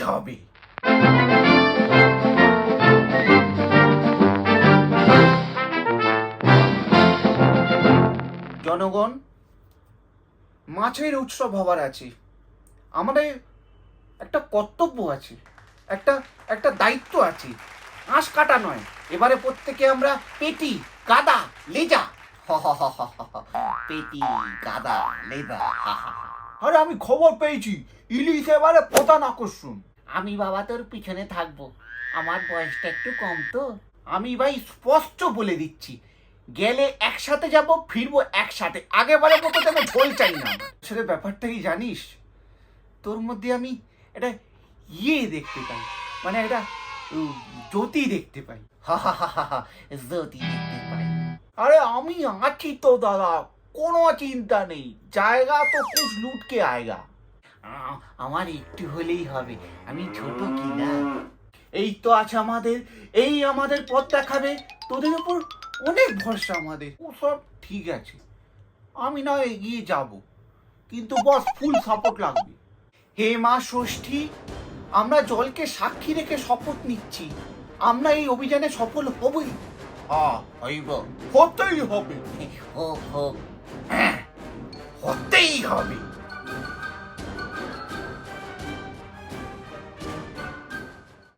হবে। জনগণ, মাছের উৎসব হবার আছে, আমাদের একটা কর্তব্য আছে, একটা একটা দায়িত্ব আছে। আঁশ কাটা নয়, এবারে প্রত্যেকে আমরা পেটি, গাদা, লেজা, পেটি, গাদা, লেজা। আরে আমি খবর পেয়েছি, ইলিশ এবারে প্রধান আকর্ষণ। আমি বাবা তোর পিছনে থাকবো, আমার বয়সটা একটু কম তো। আমি ভাই স্পষ্ট বলে দিচ্ছি, গেলে একসাথে যাব, ফিরবো একসাথে। আগেবারের মতো যেন ঝোল চাই না। সেটা ব্যাপারটা কি জানিস, তোর মধ্যে আমি এটা দেখতে পাই, মানে এটা জ্যোতি দেখতে পাই। জ্যোতি দেখতে পাই। আরে আমি আছি তো দাদা, কোনো চিন্তা নেই, জায়গা তো কুছ লুটকে আয়েগা। আমার একটু হলেই হবে, আমি ছোট কি না। এই তো আছে আমাদের, এই আমাদের পথ দেখাবে, তোদের উপর অনেক ভরসা আমাদের। ও সব ঠিক আছে, আমি না এগিয়ে যাব, কিন্তু বস ফুল সাপোর্ট লাগবে। হে মা ষষ্ঠী, আমরা জলকে সাক্ষী রেখে শপথ নিচ্ছি, আমরা এই অভিযানে সফল হবই। হইব, হতেই হবে, হোক হোক, হতেই হবে।